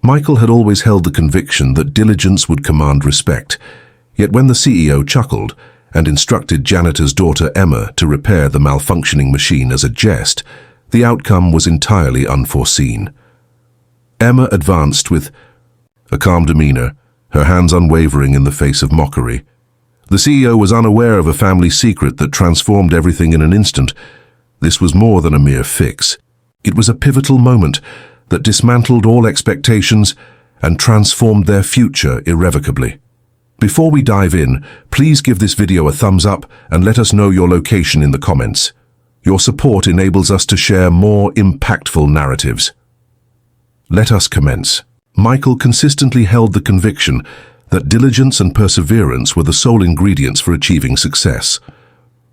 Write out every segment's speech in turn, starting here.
Michael had always held the conviction that diligence would command respect, yet when the CEO chuckled and instructed Janitor's daughter Emma to repair the malfunctioning machine as a jest, the outcome was entirely unforeseen. Emma advanced with a calm demeanor, her hands unwavering in the face of mockery. The CEO was unaware of a family secret that transformed everything in an instant. This was more than a mere fix. It was a pivotal moment that dismantled all expectations and transformed their future irrevocably. Before we dive in, please give this video a thumbs up and let us know your location in the comments. Your support enables us to share more impactful narratives. Let us commence. Michael consistently held the conviction that diligence and perseverance were the sole ingredients for achieving success.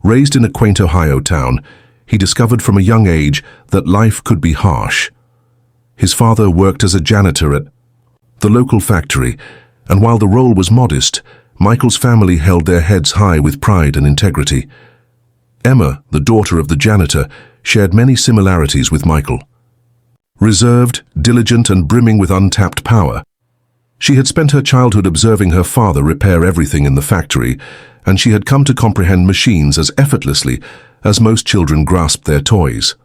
Raised in a quaint Ohio town, he discovered from a young age that life could be harsh. His father worked as a janitor at the local factory, and while the role was modest, Michael's family held their heads high with pride and integrity. Emma, the daughter of the janitor, shared many similarities with Michael. Reserved, diligent, and brimming with untapped power, she had spent her childhood observing her father repair everything in the factory, and she had come to comprehend machines as effortlessly as most children grasped their toys.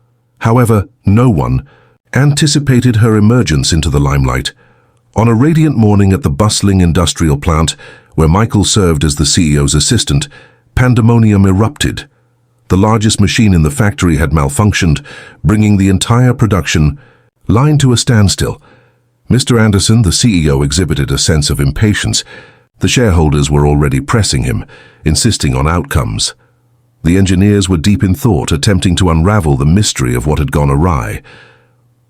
However, no one anticipated her emergence into the limelight. On a radiant morning at the bustling industrial plant, where Michael served as the CEO's assistant, pandemonium erupted. The largest machine in the factory had malfunctioned, bringing the entire production line to a standstill. Mr. Anderson, the CEO, exhibited a sense of impatience. The shareholders were already pressing him, insisting on outcomes. The engineers were deep in thought, attempting to unravel the mystery of what had gone awry.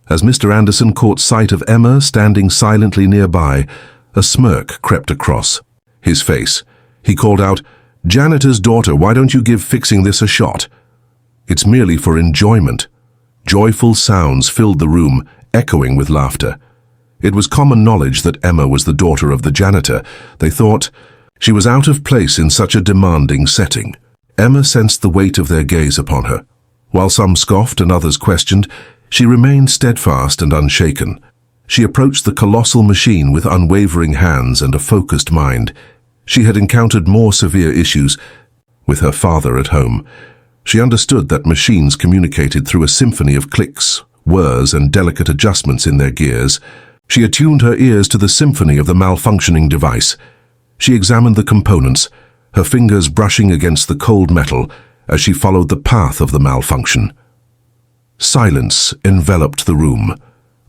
As Mr. Anderson caught sight of Emma standing silently nearby, a smirk crept across his face. He called out, "Janitor's daughter, why don't you give fixing this a shot? It's merely for enjoyment." Joyful sounds filled the room, echoing with laughter. It was common knowledge that Emma was the daughter of the janitor. They thought she was out of place in such a demanding setting. Emma sensed the weight of their gaze upon her. While some scoffed and others questioned, she remained steadfast and unshaken. She approached the colossal machine with unwavering hands and a focused mind. She had encountered more severe issues with her father at home. She understood that machines communicated through a symphony of clicks, whirs, and delicate adjustments in their gears. She attuned her ears to the symphony of the malfunctioning device. She examined the components, her fingers brushing against the cold metal as she followed the path of the malfunction. Silence enveloped the room.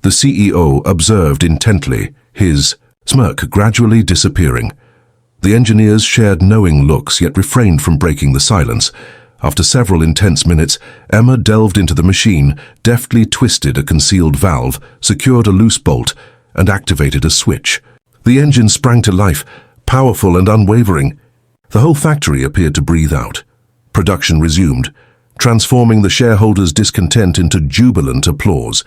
The CEO observed intently, his smirk gradually disappearing. The engineers shared knowing looks, yet refrained from breaking the silence. After several intense minutes, Emma delved into the machine, deftly twisted a concealed valve, secured a loose bolt, and activated a switch. The engine sprang to life, powerful and unwavering. The whole factory appeared to breathe out. Production resumed, transforming the shareholders' discontent into jubilant applause.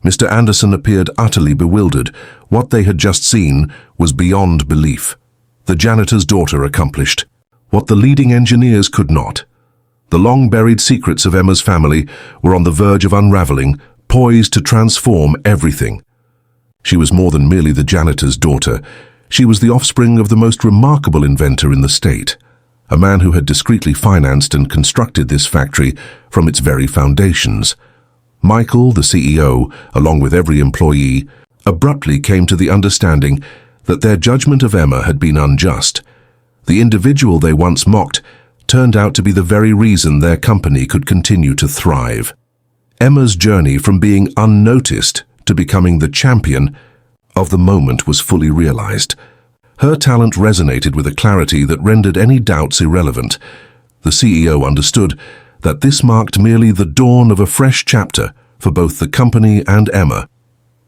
Mr. Anderson appeared utterly bewildered. What they had just seen was beyond belief. The janitor's daughter accomplished what the leading engineers could not. The long-buried secrets of Emma's family were on the verge of unraveling, poised to transform everything. She was more than merely the janitor's daughter. She was the offspring of the most remarkable inventor in the state, a man who had discreetly financed and constructed this factory from its very foundations. Michael, the CEO, along with every employee, abruptly came to the understanding that their judgment of Emma had been unjust. The individual they once mocked turned out to be the very reason their company could continue to thrive. Emma's journey from being unnoticed to becoming the champion of the moment was fully realized. Her talent resonated with a clarity that rendered any doubts irrelevant. The CEO understood that this marked merely the dawn of a fresh chapter for both the company and Emma.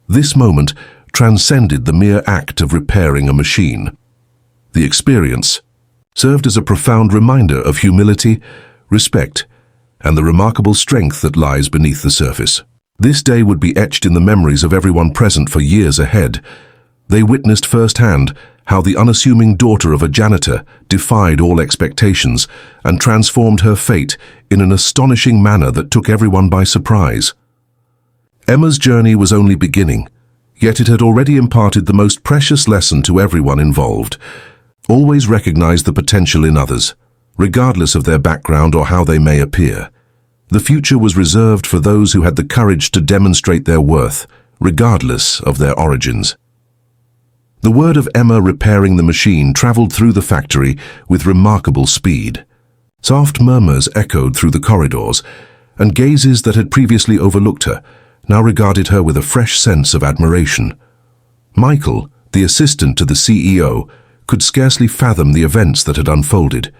This moment transcended the mere act of repairing a machine. The experience served as a profound reminder of humility, respect, and the remarkable strength that lies beneath the surface. This day would be etched in the memories of everyone present for years ahead. They witnessed firsthand how the unassuming daughter of a janitor defied all expectations and transformed her fate in an astonishing manner that took everyone by surprise. Emma's journey was only beginning, Yet it had already imparted the most precious lesson to everyone involved. Always recognize the potential in others, regardless of their background or how they may appear. The future was reserved for those who had the courage to demonstrate their worth, regardless of their origins. The word of Emma repairing the machine traveled through the factory with remarkable speed. Soft murmurs echoed through the corridors, and gazes that had previously overlooked her now regarded her with a fresh sense of admiration. Michael, the assistant to the CEO, could scarcely fathom the events that had unfolded.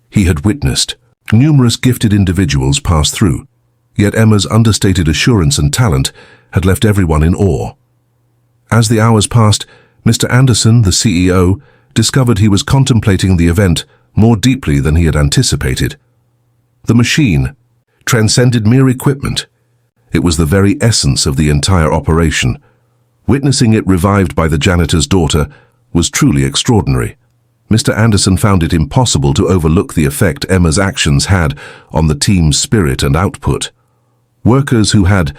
He had witnessed numerous gifted individuals pass through, yet Emma's understated assurance and talent had left everyone in awe. As the hours passed, Mr. Anderson, the CEO, discovered he was contemplating the event more deeply than he had anticipated. The machine transcended mere equipment. It was the very essence of the entire operation. Witnessing it revived by the janitor's daughter was truly extraordinary. Mr. Anderson found it impossible to overlook the effect Emma's actions had on the team's spirit and output. Workers who had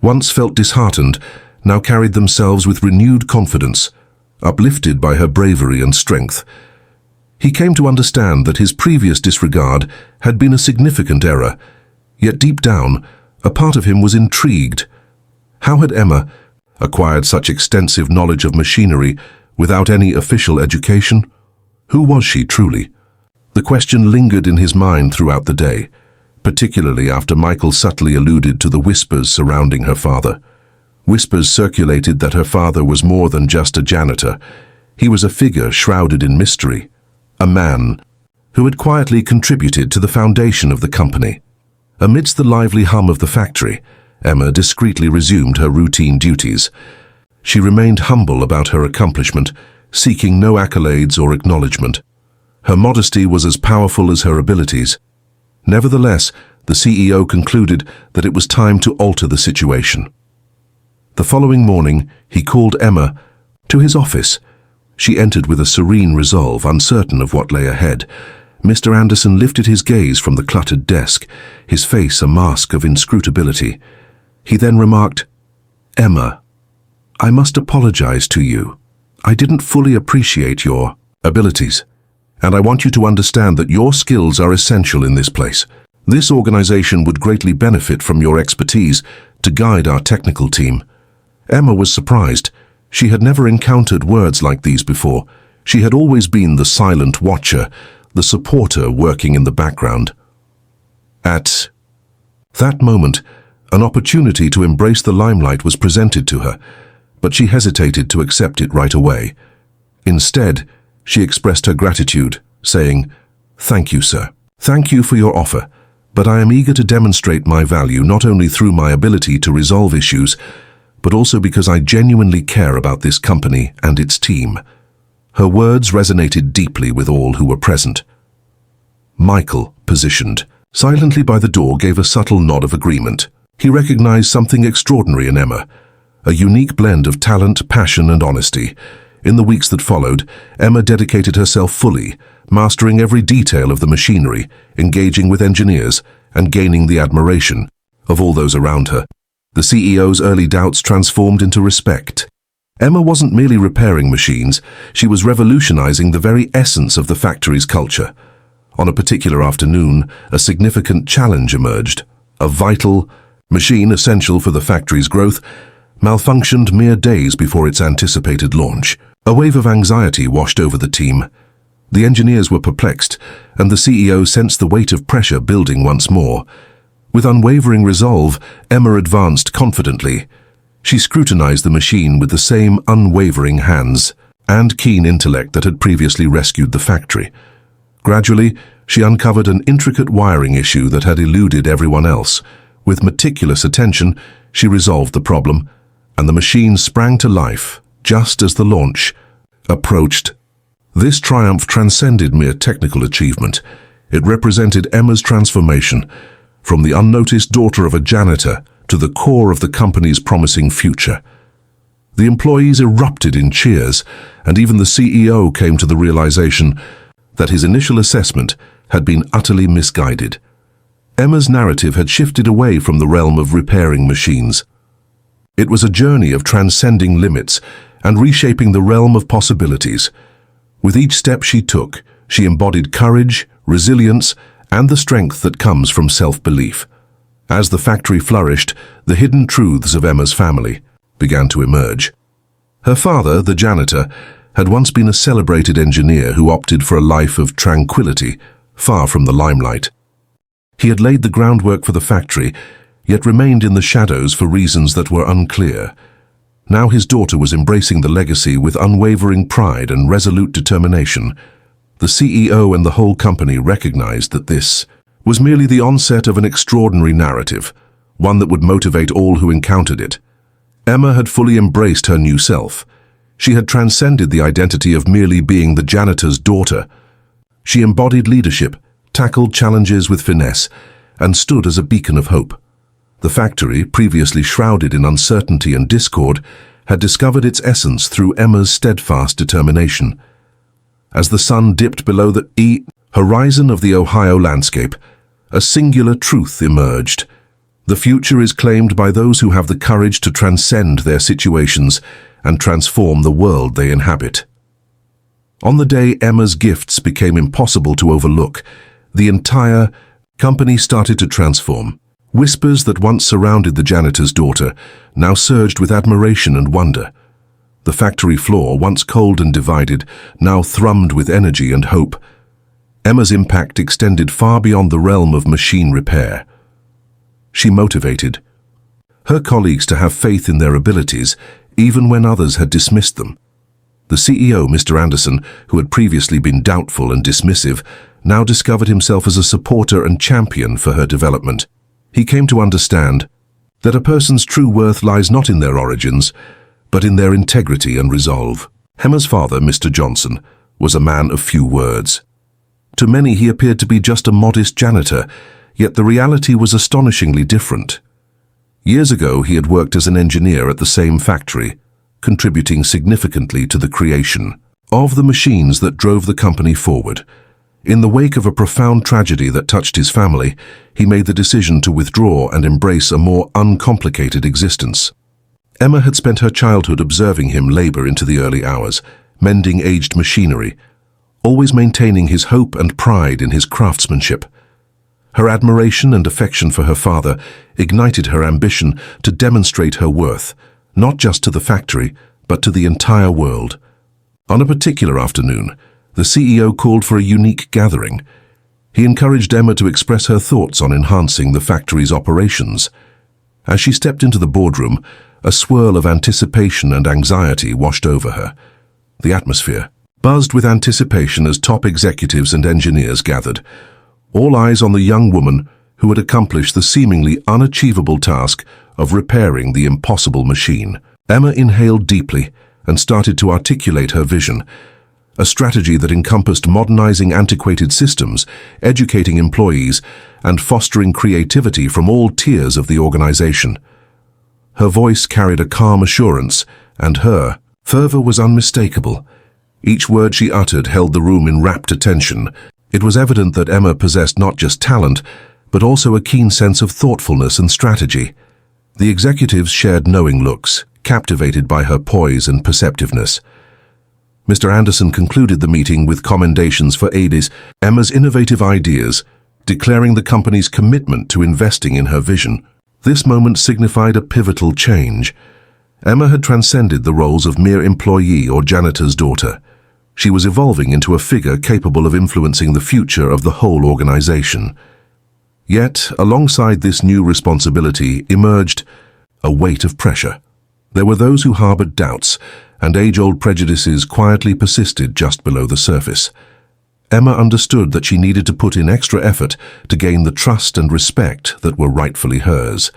once felt disheartened now carried themselves with renewed confidence, uplifted by her bravery and strength. He came to understand that his previous disregard had been a significant error, yet deep down, a part of him was intrigued. How had Emma acquired such extensive knowledge of machinery without any official education? Who was she truly? The question lingered in his mind throughout the day, particularly after Michael subtly alluded to the whispers surrounding her father. Whispers circulated that her father was more than just a janitor. He was a figure shrouded in mystery, a man who had quietly contributed to the foundation of the company. Amidst the lively hum of the factory, Emma discreetly resumed her routine duties. She remained humble about her accomplishment, seeking no accolades or acknowledgement. Her modesty was as powerful as her abilities. Nevertheless, the CEO concluded that it was time to alter the situation. The following morning, he called Emma to his office. She entered with a serene resolve, uncertain of what lay ahead. Mr. Anderson lifted his gaze from the cluttered desk, his face a mask of inscrutability. He then remarked, "Emma, I must apologize to you. I didn't fully appreciate your abilities, and I want you to understand that your skills are essential in this place. This organization would greatly benefit from your expertise to guide our technical team." Emma was surprised. She had never encountered words like these before. She had always been the silent watcher, the supporter working in the background. At that moment, an opportunity to embrace the limelight was presented to her, but she hesitated to accept it right away. Instead, she expressed her gratitude, saying, "Thank you, sir. Thank you for your offer, but I am eager to demonstrate my value not only through my ability to resolve issues, but also because I genuinely care about this company and its team." Her words resonated deeply with all who were present. Michael, positioned silently by the door, gave a subtle nod of agreement. He recognized something extraordinary in Emma, a unique blend of talent, passion, and honesty. In the weeks that followed, Emma dedicated herself fully, mastering every detail of the machinery, engaging with engineers, and gaining the admiration of all those around her. The CEO's early doubts transformed into respect. Emma wasn't merely repairing machines, she was revolutionizing the very essence of the factory's culture. On a particular afternoon, a significant challenge emerged. A vital machine essential for the factory's growth malfunctioned mere days before its anticipated launch. A wave of anxiety washed over the team. The engineers were perplexed, and the CEO sensed the weight of pressure building once more. With unwavering resolve, Emma advanced confidently. She scrutinized the machine with the same unwavering hands and keen intellect that had previously rescued the factory. Gradually, she uncovered an intricate wiring issue that had eluded everyone else. With meticulous attention, she resolved the problem, and the machine sprang to life just as the launch approached. This triumph transcended mere technical achievement. It represented Emma's transformation from the unnoticed daughter of a janitor to the core of the company's promising future. The employees erupted in cheers, and even the CEO came to the realization that his initial assessment had been utterly misguided. Emma's narrative had shifted away from the realm of repairing machines. It was a journey of transcending limits and reshaping the realm of possibilities. With each step she took, she embodied courage, resilience, and the strength that comes from self-belief. As the factory flourished, the hidden truths of Emma's family began to emerge. Her father, the janitor, had once been a celebrated engineer who opted for a life of tranquility, far from the limelight. He had laid the groundwork for the factory, yet remained in the shadows for reasons that were unclear. Now his daughter was embracing the legacy with unwavering pride and resolute determination. The CEO and the whole company recognized that this was merely the onset of an extraordinary narrative, one that would motivate all who encountered it. Emma had fully embraced her new self. She had transcended the identity of merely being the janitor's daughter. She embodied leadership, tackled challenges with finesse, and stood as a beacon of hope. The factory, previously shrouded in uncertainty and discord, had discovered its essence through Emma's steadfast determination. As the sun dipped below the horizon of the Ohio landscape, a singular truth emerged. The future is claimed by those who have the courage to transcend their situations and transform the world they inhabit. On the day Emma's gifts became impossible to overlook, the entire company started to transform. Whispers that once surrounded the janitor's daughter now surged with admiration and wonder. The factory floor, once cold and divided, now thrummed with energy and hope. Emma's impact extended far beyond the realm of machine repair. She motivated her colleagues to have faith in their abilities, even when others had dismissed them. The CEO, Mr. Anderson, who had previously been doubtful and dismissive, now discovered himself as a supporter and champion for her development. He came to understand that a person's true worth lies not in their origins, but in their integrity and resolve. Emma's father, Mr. Johnson, was a man of few words. To many he appeared to be just a modest janitor, yet the reality was astonishingly different. Years ago he had worked as an engineer at the same factory, contributing significantly to the creation of the machines that drove the company forward. In the wake of a profound tragedy that touched his family, he made the decision to withdraw and embrace a more uncomplicated existence. Emma had spent her childhood observing him labor into the early hours, mending aged machinery, always maintaining his hope and pride in his craftsmanship. Her admiration and affection for her father ignited her ambition to demonstrate her worth, not just to the factory, but to the entire world. On a particular afternoon, the CEO called for a unique gathering. He encouraged Emma to express her thoughts on enhancing the factory's operations. As she stepped into the boardroom, a swirl of anticipation and anxiety washed over her. The atmosphere buzzed with anticipation as top executives and engineers gathered, all eyes on the young woman who had accomplished the seemingly unachievable task of repairing the impossible machine. Emma inhaled deeply and started to articulate her vision, a strategy that encompassed modernizing antiquated systems, educating employees, and fostering creativity from all tiers of the organization. Her voice carried a calm assurance, and her fervor was unmistakable. Each word she uttered held the room in rapt attention. It was evident that Emma possessed not just talent, but also a keen sense of thoughtfulness and strategy. The executives shared knowing looks, captivated by her poise and perceptiveness. Mr. Anderson concluded the meeting with commendations for Emma's innovative ideas, declaring the company's commitment to investing in her vision. This moment signified a pivotal change. Emma had transcended the roles of mere employee or janitor's daughter. She was evolving into a figure capable of influencing the future of the whole organization. Yet, alongside this new responsibility emerged a weight of pressure. There were those who harbored doubts, and age-old prejudices quietly persisted just below the surface. Emma understood that she needed to put in extra effort to gain the trust and respect that were rightfully hers.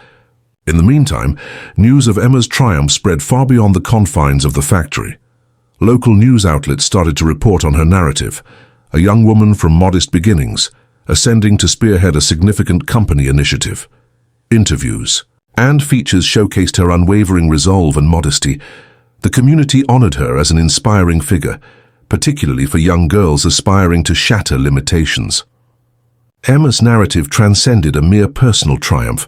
In the meantime, news of Emma's triumph spread far beyond the confines of the factory. Local news outlets started to report on her narrative, a young woman from modest beginnings, ascending to spearhead a significant company initiative. Interviews and features showcased her unwavering resolve and modesty. The community honored her as an inspiring figure, particularly for young girls aspiring to shatter limitations. Emma's narrative transcended a mere personal triumph.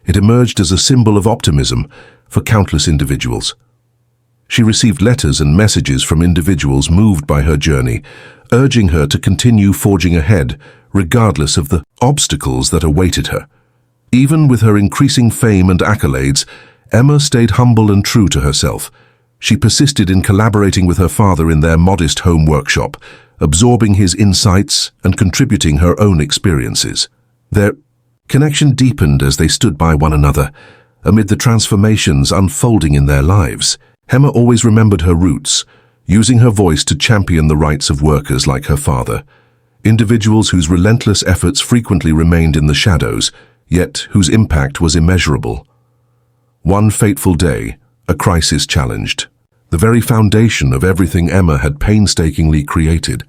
It emerged as a symbol of optimism, for countless individuals. She received letters and messages from individuals moved by her journey, urging her to continue forging ahead, regardless of the obstacles that awaited her. Even with her increasing fame and accolades, Emma stayed humble and true to herself. She persisted in collaborating with her father in their modest home workshop, absorbing his insights and contributing her own experiences. Their connection deepened as they stood by one another, amid the transformations unfolding in their lives. Emma always remembered her roots, using her voice to champion the rights of workers like her father, individuals whose relentless efforts frequently remained in the shadows, yet whose impact was immeasurable. One fateful day, a crisis challenged the very foundation of everything Emma had painstakingly created.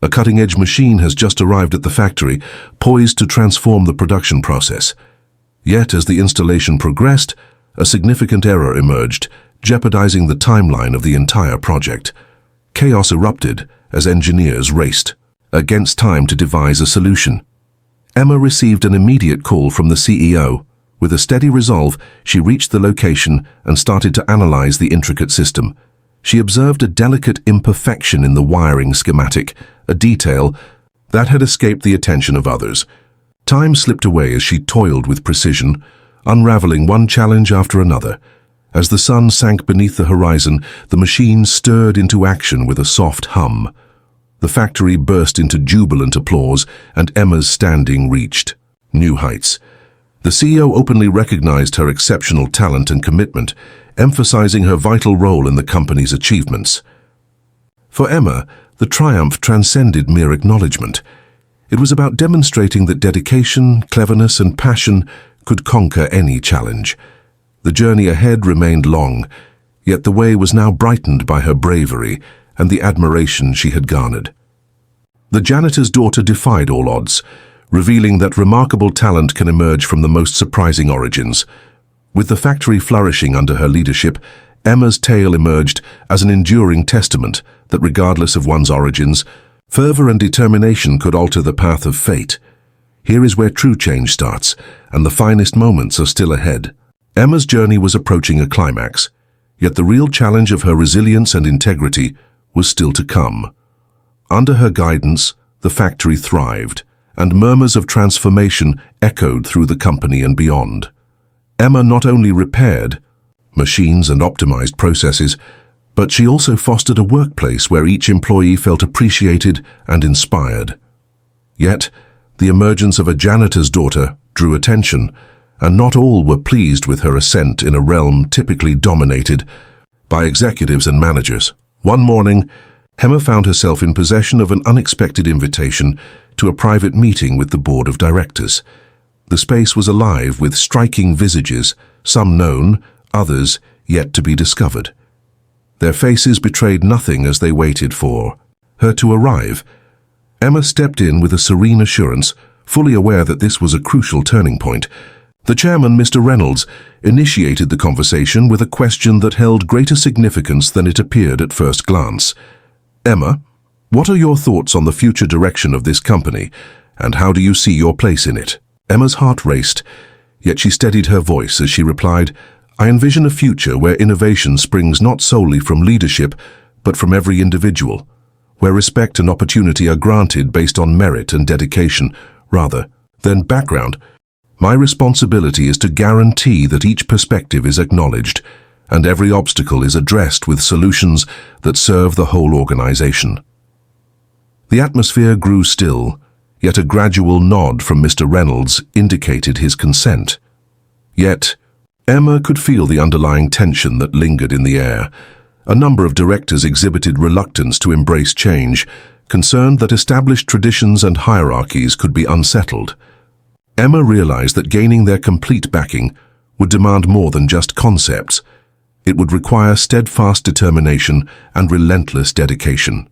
A cutting-edge machine has just arrived at the factory, poised to transform the production process. Yet, as the installation progressed, a significant error emerged, jeopardizing the timeline of the entire project. Chaos erupted as engineers raced against time to devise a solution. Emma received an immediate call from the CEO. With a steady resolve, she reached the location and started to analyze the intricate system. She observed a delicate imperfection in the wiring schematic, a detail that had escaped the attention of others. Time slipped away as she toiled with precision, unraveling one challenge after another. As the sun sank beneath the horizon, the machine stirred into action with a soft hum. The factory burst into jubilant applause, and Emma's standing reached new heights. The CEO openly recognized her exceptional talent and commitment, emphasizing her vital role in the company's achievements. For Emma, the triumph transcended mere acknowledgement. It was about demonstrating that dedication, cleverness, and passion could conquer any challenge. The journey ahead remained long, yet the way was now brightened by her bravery and the admiration she had garnered. The janitor's daughter defied all odds, revealing that remarkable talent can emerge from the most surprising origins. With the factory flourishing under her leadership, Emma's tale emerged as an enduring testament that regardless of one's origins, fervor and determination could alter the path of fate. Here is where true change starts, and the finest moments are still ahead. Emma's journey was approaching a climax, yet the real challenge of her resilience and integrity was still to come. Under her guidance, the factory thrived, and murmurs of transformation echoed through the company and beyond. Emma not only repaired machines and optimized processes, but she also fostered a workplace where each employee felt appreciated and inspired. Yet, the emergence of a janitor's daughter drew attention, and not all were pleased with her ascent in a realm typically dominated by executives and managers. One morning, Emma found herself in possession of an unexpected invitation to a private meeting with the board of directors. The space was alive with striking visages, some known, others yet to be discovered. Their faces betrayed nothing as they waited for her to arrive. Emma stepped in with a serene assurance, fully aware that this was a crucial turning point. The chairman, Mr. Reynolds, initiated the conversation with a question that held greater significance than it appeared at first glance. Emma, what are your thoughts on the future direction of this company, and how do you see your place in it? Emma's heart raced, yet she steadied her voice as she replied, I envision a future where innovation springs not solely from leadership, but from every individual, where respect and opportunity are granted based on merit and dedication, rather than background. My responsibility is to guarantee that each perspective is acknowledged, and every obstacle is addressed with solutions that serve the whole organization. The atmosphere grew still, yet a gradual nod from Mr. Reynolds indicated his consent. Yet, Emma could feel the underlying tension that lingered in the air. A number of directors exhibited reluctance to embrace change, concerned that established traditions and hierarchies could be unsettled. Emma realized that gaining their complete backing would demand more than just concepts. It would require steadfast determination and relentless dedication.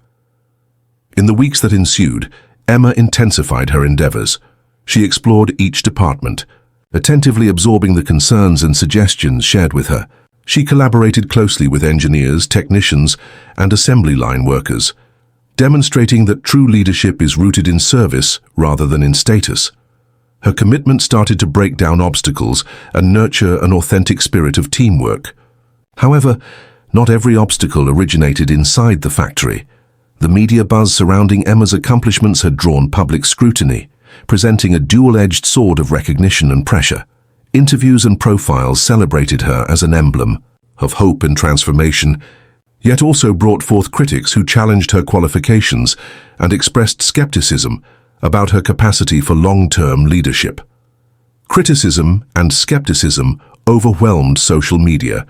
In the weeks that ensued, Emma intensified her endeavors. She explored each department, attentively absorbing the concerns and suggestions shared with her. She collaborated closely with engineers, technicians, and assembly line workers, demonstrating that true leadership is rooted in service rather than in status. Her commitment started to break down obstacles and nurture an authentic spirit of teamwork. However, not every obstacle originated inside the factory. The media buzz surrounding Emma's accomplishments had drawn public scrutiny, presenting a dual-edged sword of recognition and pressure. Interviews and profiles celebrated her as an emblem of hope and transformation, yet also brought forth critics who challenged her qualifications and expressed skepticism about her capacity for long-term leadership. Criticism and skepticism overwhelmed social media,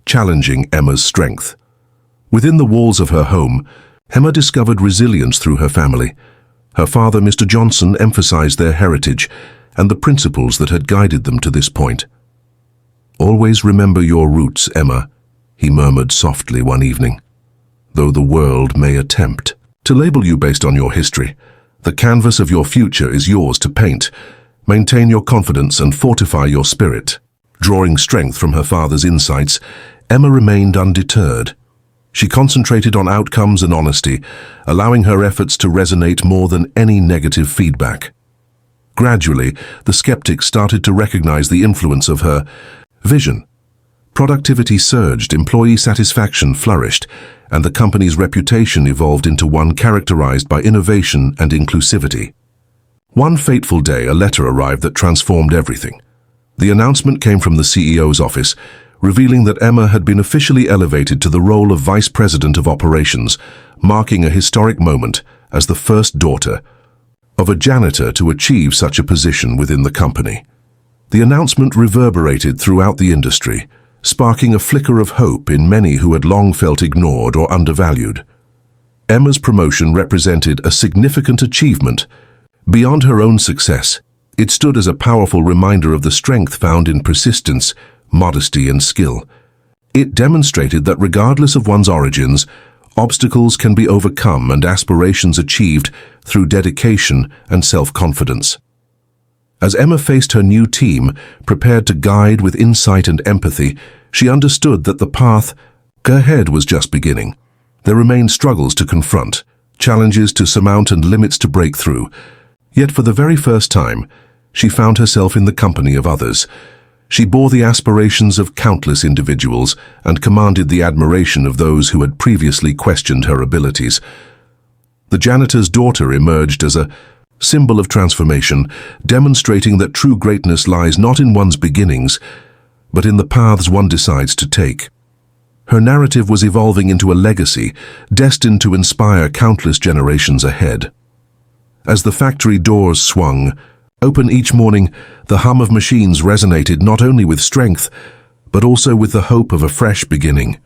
challenging Emma's strength. Within the walls of her home, Emma discovered resilience through her family. Her father, Mr. Johnson, emphasized their heritage and the principles that had guided them to this point. "Always remember your roots, Emma," he murmured softly one evening. "Though the world may attempt to label you based on your history, the canvas of your future is yours to paint. Maintain your confidence and fortify your spirit." Drawing strength from her father's insights, Emma remained undeterred. She concentrated on outcomes and honesty, allowing her efforts to resonate more than any negative feedback. Gradually, the skeptics started to recognize the influence of her vision. Productivity surged, employee satisfaction flourished, and the company's reputation evolved into one characterized by innovation and inclusivity. One fateful day, a letter arrived that transformed everything. The announcement came from the CEO's office, revealing that Emma had been officially elevated to the role of Vice President of Operations, marking a historic moment as the first daughter of a janitor to achieve such a position within the company. The announcement reverberated throughout the industry, sparking a flicker of hope in many who had long felt ignored or undervalued. Emma's promotion represented a significant achievement. Beyond her own success, it stood as a powerful reminder of the strength found in persistence, modesty, and skill. It demonstrated that regardless of one's origins, obstacles can be overcome and aspirations achieved through dedication and self-confidence. As Emma faced her new team, prepared to guide with insight and empathy, she understood that the path ahead was just beginning. There remained struggles to confront, challenges to surmount, and limits to break through. Yet for the very first time, she found herself in the company of others. She bore the aspirations of countless individuals and commanded the admiration of those who had previously questioned her abilities. The janitor's daughter emerged as a symbol of transformation, demonstrating that true greatness lies not in one's beginnings, but in the paths one decides to take. Her narrative was evolving into a legacy, destined to inspire countless generations ahead. As the factory doors swung open each morning, the hum of machines resonated not only with strength, but also with the hope of a fresh beginning.